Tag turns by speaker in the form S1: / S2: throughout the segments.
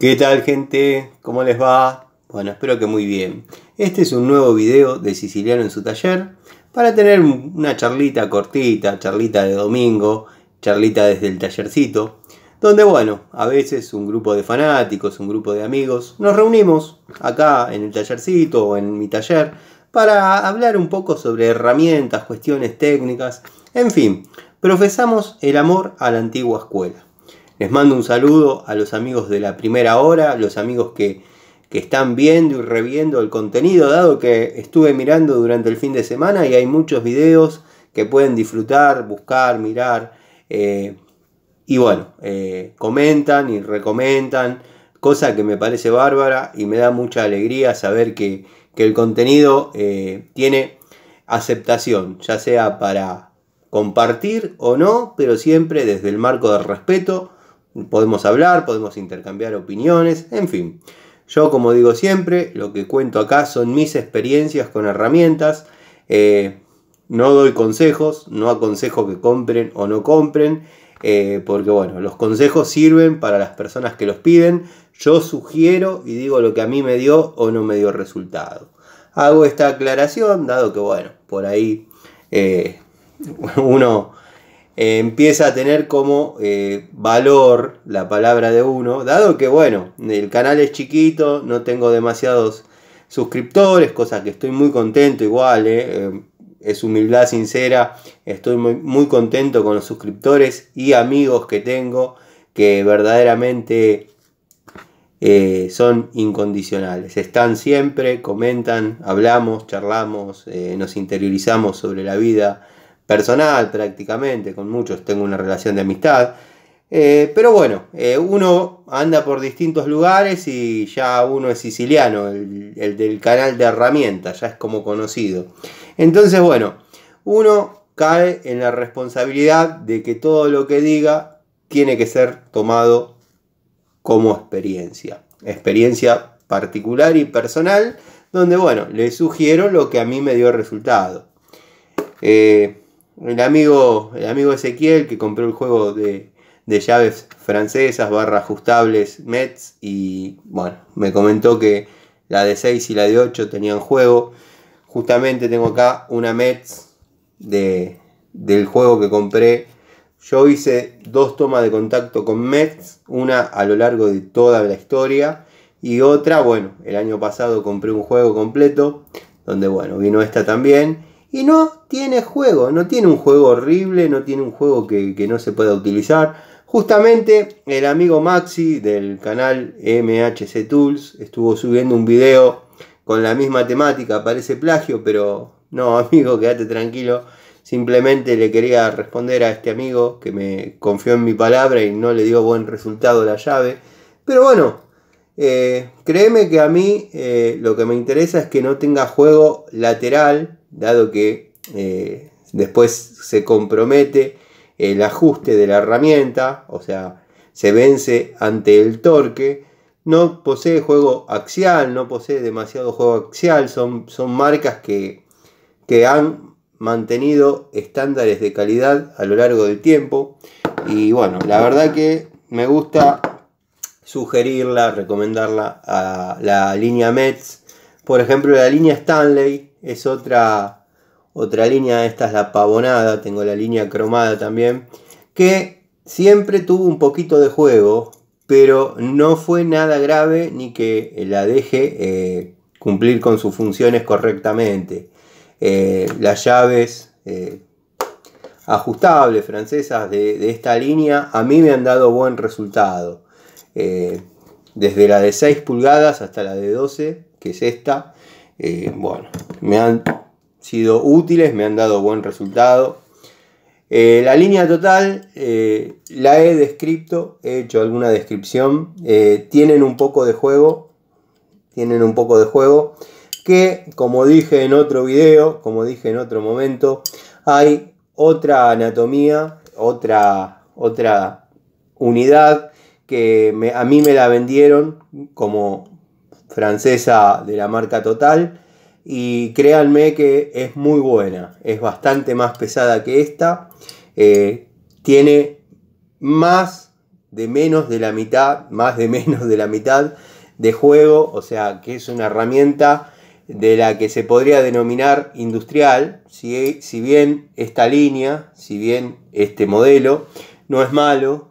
S1: ¿Qué tal, gente? ¿Cómo les va? Bueno, espero que muy bien. Este es un nuevo video de Siciliano en su taller para tener una charlita cortita, charlita de domingo, charlita desde el tallercito, donde bueno, a veces un grupo de fanáticos, un grupo de amigos, nos reunimos acá en el tallercito o en mi taller para hablar un poco sobre herramientas, cuestiones técnicas, en fin, profesamos el amor a la antigua escuela. Les mando un saludo a los amigos de la primera hora, los amigos que están viendo y reviendo el contenido, dado que estuve mirando durante el fin de semana y hay muchos videos que pueden disfrutar, buscar, mirar, y bueno, comentan y recomentan, cosa que me parece bárbara y me da mucha alegría saber que el contenido tiene aceptación, ya sea para compartir o no, pero siempre desde el marco del respeto. Podemos hablar, podemos intercambiar opiniones, en fin. Yo, como digo siempre, lo que cuento acá son mis experiencias con herramientas. No doy consejos, no aconsejo que compren o no compren, porque bueno, los consejos sirven para las personas que los piden. Yo sugiero y digo lo que a mí me dio o no me dio resultado. Hago esta aclaración, dado que bueno, por ahí uno empieza a tener como valor la palabra de uno, dado que bueno, el canal es chiquito, no tengo demasiados suscriptores, cosa que estoy muy contento igual, es humildad sincera, estoy muy contento con los suscriptores y amigos que tengo, que verdaderamente son incondicionales, están siempre, comentan, hablamos, charlamos, nos interiorizamos sobre la vida personal prácticamente, con muchos tengo una relación de amistad, pero bueno, uno anda por distintos lugares y ya uno es siciliano, el del canal de herramientas, ya es como conocido. Entonces bueno, uno cae en la responsabilidad de que todo lo que diga tiene que ser tomado como experiencia particular y personal, donde bueno, le sugiero lo que a mí me dio resultado. El amigo Ezequiel, que compró el juego de llaves francesas barra ajustables Metz, y bueno, me comentó que la de 6 y la de 8 tenían juego. Justamente tengo acá una Metz del juego que compré. Yo hice 2 tomas de contacto con Metz, una a lo largo de toda la historia y otra, bueno, el año pasado compré un juego completo, donde bueno, vino esta también. Y no tiene juego, no tiene un juego horrible, no tiene un juego que no se pueda utilizar. Justamente el amigo Maxi del canal MHC Tools estuvo subiendo un video con la misma temática, parece plagio, pero no, amigo, quédate tranquilo. Simplemente le quería responder a este amigo que me confió en mi palabra y no le dio buen resultado la llave. Pero bueno, créeme que a mí lo que me interesa es que no tenga juego lateral, dado que después se compromete el ajuste de la herramienta, o sea, se vence ante el torque. No posee juego axial, no posee demasiado juego axial, son marcas que han mantenido estándares de calidad a lo largo del tiempo. Y bueno, la verdad que me gusta sugerirla, recomendarla a la línea Metz. Por ejemplo, la línea Stanley es otra línea, esta es la pavonada, tengo la línea cromada también, que siempre tuvo un poquito de juego, pero no fue nada grave ni que la deje cumplir con sus funciones correctamente. Las llaves ajustables francesas de esta línea a mí me han dado buen resultado. Desde la de 6 pulgadas hasta la de 12, que es esta, bueno, me han sido útiles, me han dado buen resultado. La línea total la he descrito, he hecho alguna descripción. Tienen un poco de juego, que como dije en otro video, como dije en otro momento, hay otra anatomía, otra unidad que a mí me la vendieron como francesa de la marca Total, y créanme que es muy buena, es bastante más pesada que esta, tiene más de menos de la mitad, más de menos de la mitad de juego, o sea que es una herramienta de la que se podría denominar industrial, si bien esta línea, si bien este modelo no es malo,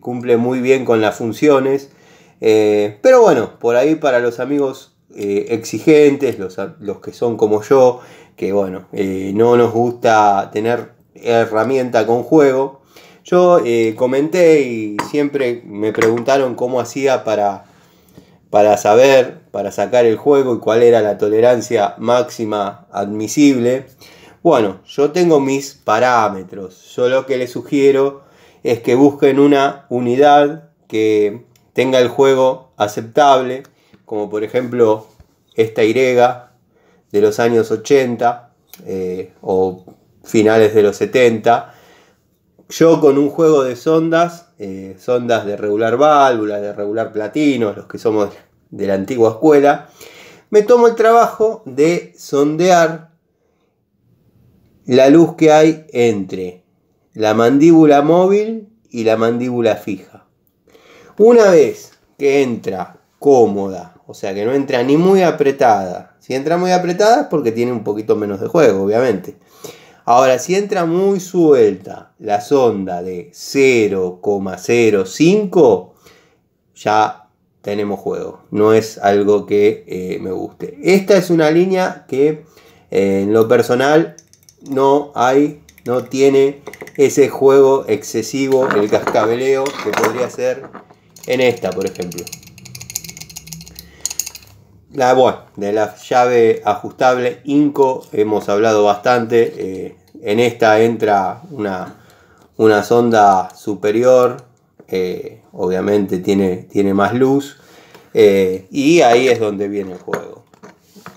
S1: cumple muy bien con las funciones, pero bueno, por ahí para los amigos exigentes, los que son como yo, que bueno, no nos gusta tener herramienta con juego, yo comenté y siempre me preguntaron cómo hacía para saber, para sacar el juego y cuál era la tolerancia máxima admisible. Bueno, yo tengo mis parámetros. Yo lo que les sugiero es que busquen una unidad que tenga el juego aceptable, como por ejemplo esta Y de los años 80 o finales de los 70. Yo con un juego de sondas, sondas de regular válvula, de regular platino, los que somos de la antigua escuela, me tomo el trabajo de sondear la luz que hay entre la mandíbula móvil y la mandíbula fija. Una vez que entra cómoda, o sea que no entra ni muy apretada, si entra muy apretada es porque tiene un poquito menos de juego, obviamente. Ahora, si entra muy suelta la sonda de 0,05, ya tenemos juego. No es algo que me guste. Esta es una línea que en lo personal no tiene ese juego excesivo, el cascabeleo que podría ser en esta, por ejemplo. De la llave ajustable Inco hemos hablado bastante. En esta entra una sonda superior, obviamente tiene más luz, y ahí es donde viene el juego.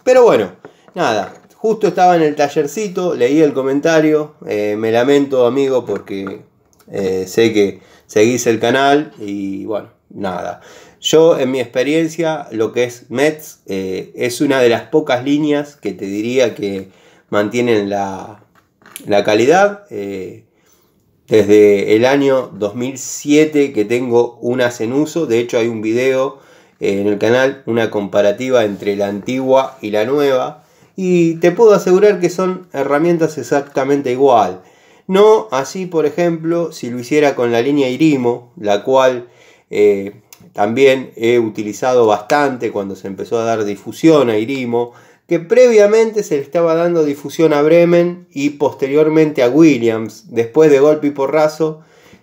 S1: Pero bueno, nada, justo estaba en el tallercito, leí el comentario, me lamento amigo porque sé que seguís el canal y bueno, nada. Yo en mi experiencia lo que es Metz es una de las pocas líneas que te diría que mantienen la calidad. Desde el año 2007 que tengo unas en uso, de hecho hay un video en el canal, una comparativa entre la antigua y la nueva, y te puedo asegurar que son herramientas exactamente igual. No así, por ejemplo, si lo hiciera con la línea Irimo, la cual también he utilizado bastante cuando se empezó a dar difusión a Irimo, que previamente se le estaba dando difusión a Bremen y posteriormente a Williams. Después de golpe y porrazo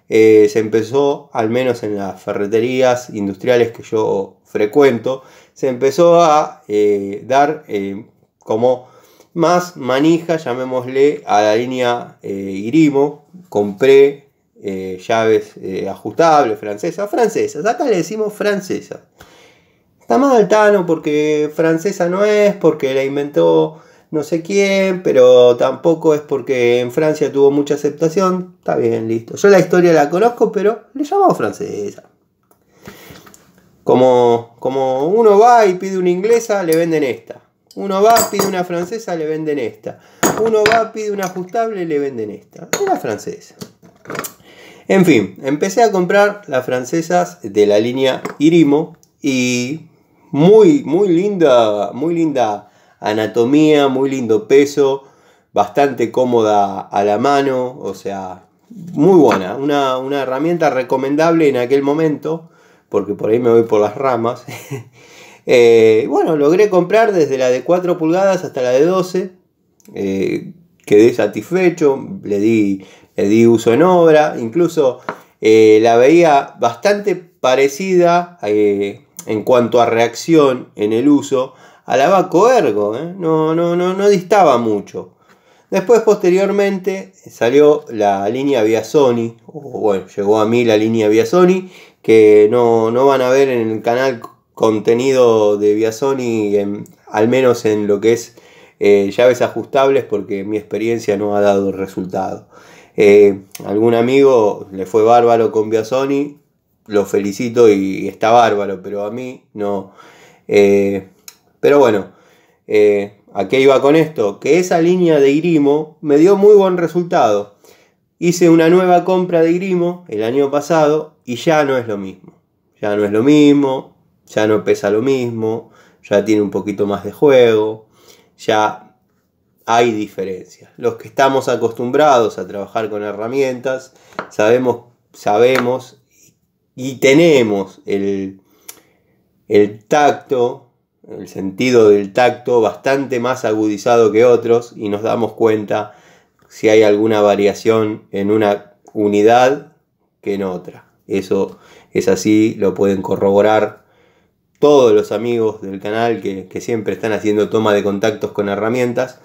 S1: se empezó, al menos en las ferreterías industriales que yo frecuento, se empezó a dar como más manija, llamémosle, a la línea Irimo. Compré llaves ajustables francesas, acá le decimos francesas. Está mal, Tano, porque francesa no es, porque la inventó no sé quién, pero tampoco es porque en Francia tuvo mucha aceptación. Está bien, listo. Yo la historia la conozco, pero le llamamos francesa. Como uno va y pide una inglesa, le venden esta. Uno va, pide una francesa, le venden esta. Uno va, pide una ajustable, le venden esta. Era francesa. En fin, empecé a comprar las francesas de la línea Irimo y muy linda anatomía, muy lindo peso, bastante cómoda a la mano, o sea, muy buena, una herramienta recomendable en aquel momento, porque por ahí me voy por las ramas. Bueno, logré comprar desde la de 4 pulgadas hasta la de 12, quedé satisfecho, le di uso en obra, incluso la veía bastante parecida en cuanto a reacción en el uso a la Baco Ergo, no distaba mucho. Después posteriormente salió la línea Biasoni, bueno, llegó a mí la línea Biasoni, que no van a ver en el canal contenido de Biasoni, al menos en lo que es llaves ajustables, porque mi experiencia no ha dado resultado. Algún amigo le fue bárbaro con Biasoni, lo felicito y está bárbaro, pero a mí no. Pero bueno, ¿a qué iba con esto? Que esa línea de Irimo me dio muy buen resultado. Hice una nueva compra de Grimo el año pasado y ya no es lo mismo. Ya no es lo mismo, ya no pesa lo mismo, ya tiene un poquito más de juego, ya hay diferencias. Los que estamos acostumbrados a trabajar con herramientas, sabemos y tenemos el tacto, el sentido del tacto bastante más agudizado que otros y nos damos cuenta si hay alguna variación en una unidad que en otra. Eso es así, lo pueden corroborar todos los amigos del canal que siempre están haciendo toma de contactos con herramientas.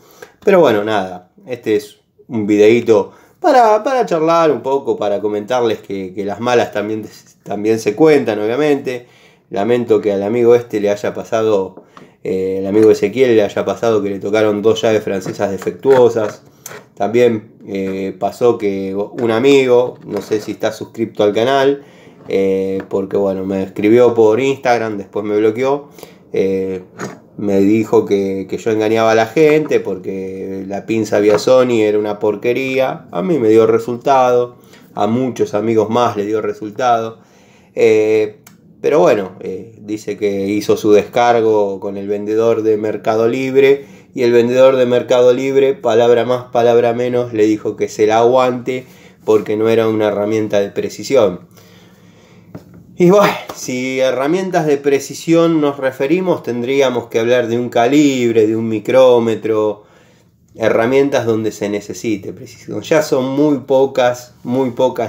S1: Pero bueno, nada, este es un videíto para charlar un poco, para comentarles que las malas también se cuentan, obviamente. Lamento que al amigo le haya pasado, el amigo Ezequiel le haya pasado que le tocaron 2 llaves francesas defectuosas. También pasó que un amigo, no sé si está suscrito al canal, porque bueno, me escribió por Instagram, después me bloqueó, me dijo que yo engañaba a la gente porque la pinza vía Sony era una porquería. A mí me dio resultado, a muchos amigos más le dio resultado, pero bueno, dice que hizo su descargo con el vendedor de Mercado Libre y el vendedor de Mercado Libre, palabra más, palabra menos, le dijo que se la aguante porque no era una herramienta de precisión. Y bueno, si herramientas de precisión nos referimos, tendríamos que hablar de un calibre, de un micrómetro, herramientas donde se necesite precisión. Ya son muy pocas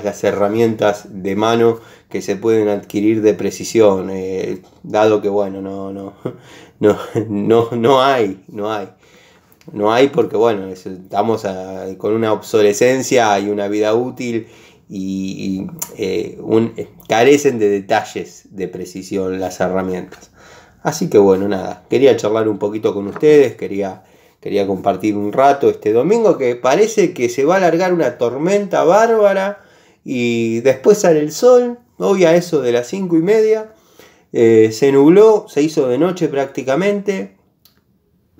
S1: las herramientas de mano que se pueden adquirir de precisión, dado que bueno, no hay porque bueno, estamos con una obsolescencia y una vida útil y carecen de detalles de precisión las herramientas. Así que bueno, nada, quería charlar un poquito con ustedes, quería compartir un rato este domingo, que parece que se va a alargar una tormenta bárbara y después sale el sol. Hoy a eso de las 5:30 se nubló, se hizo de noche prácticamente,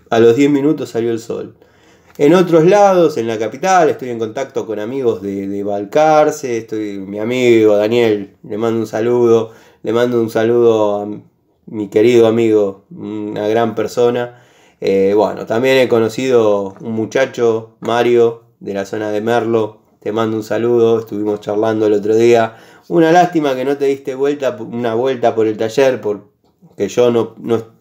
S1: a los 10 minutos salió el sol. En otros lados, en la capital, estoy en contacto con amigos de Balcarce, mi amigo Daniel, le mando un saludo a mi querido amigo, una gran persona. Bueno, también he conocido un muchacho, Mario, de la zona de Merlo, te mando un saludo, estuvimos charlando el otro día. Una lástima que no te diste una vuelta por el taller, porque yo no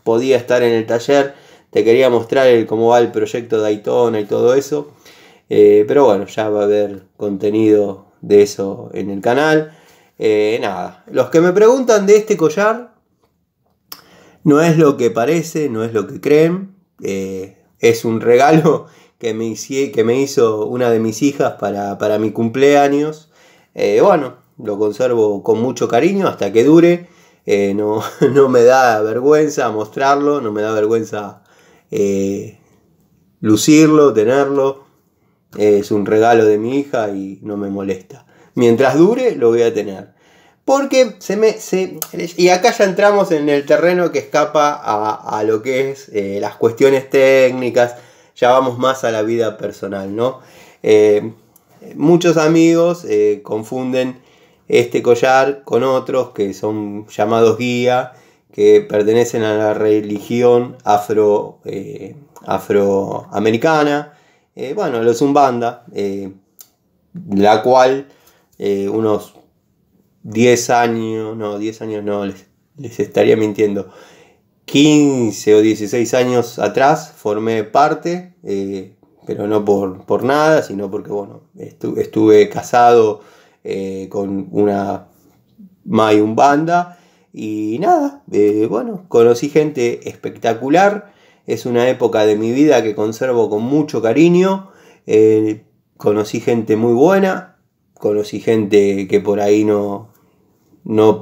S1: podía estar en el taller. Te quería mostrar cómo va el proyecto Daytona y todo eso. Pero bueno, ya va a haber contenido de eso en el canal. Nada, los que me preguntan de este collar, no es lo que parece, no es lo que creen. Es un regalo que me hizo una de mis hijas para mi cumpleaños. Bueno, lo conservo con mucho cariño hasta que dure. No me da vergüenza mostrarlo, no me da vergüenza lucirlo, tenerlo. Es un regalo de mi hija y no me molesta. Mientras dure lo voy a tener. Porque y acá ya entramos en el terreno que escapa a lo que es las cuestiones técnicas. Ya vamos más a la vida personal, ¿no? Muchos amigos confunden este collar con otros que son llamados guía, que pertenecen a la religión afroamericana, bueno, los Umbanda, la cual unos 10 años no, les estaría mintiendo, 15 o 16 años atrás formé parte, pero no por nada, sino porque bueno, estuve casado con una May Umbanda y nada, bueno, conocí gente espectacular. Es una época de mi vida que conservo con mucho cariño. Conocí gente muy buena, conocí gente que por ahí no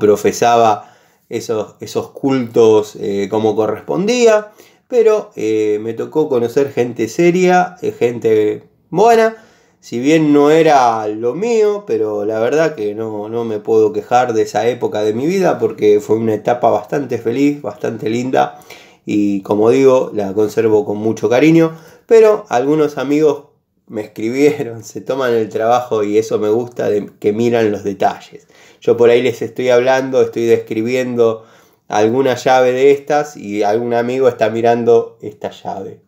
S1: profesaba esos cultos como correspondía, pero me tocó conocer gente seria, gente buena. Si bien no era lo mío, pero la verdad que no me puedo quejar de esa época de mi vida porque fue una etapa bastante feliz, bastante linda y como digo, la conservo con mucho cariño. Pero algunos amigos me escribieron, se toman el trabajo y eso me gusta, de que miran los detalles. Yo por ahí les estoy hablando, estoy describiendo alguna llave de estas y algún amigo está mirando esta llave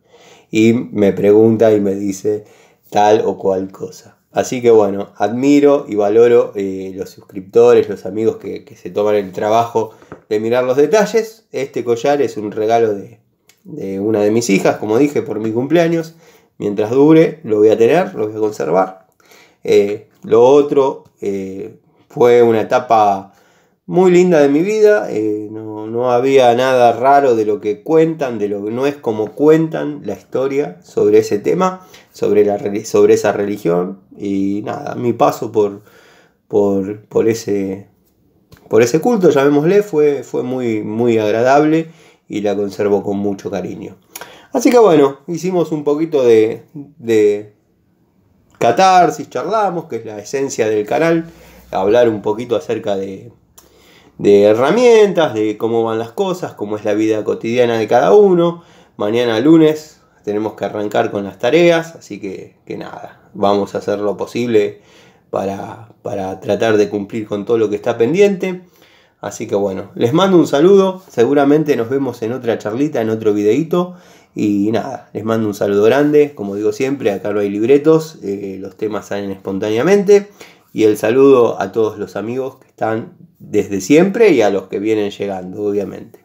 S1: y me pregunta y me dice tal o cual cosa. Así que bueno, admiro y valoro los suscriptores, los amigos que se toman el trabajo de mirar los detalles. Este collar es un regalo de una de mis hijas, como dije, por mi cumpleaños. Mientras dure, lo voy a tener, lo voy a conservar. Lo otro fue una etapa muy linda de mi vida. No había nada raro de lo que cuentan, no es como cuentan la historia sobre ese tema, sobre esa religión. Y nada, mi paso por ese culto, llamémosle, fue muy, muy agradable y la conservo con mucho cariño. Así que bueno, hicimos un poquito de catarsis, charlamos, que es la esencia del canal, hablar un poquito acerca de herramientas, de cómo van las cosas, cómo es la vida cotidiana de cada uno. Mañana lunes tenemos que arrancar con las tareas, así que nada, vamos a hacer lo posible para tratar de cumplir con todo lo que está pendiente. Así que bueno, les mando un saludo, seguramente nos vemos en otra charlita, en otro videito. Y nada, les mando un saludo grande, como digo siempre, acá no hay libretos, los temas salen espontáneamente. Y el saludo a todos los amigos que están desde siempre y a los que vienen llegando, obviamente.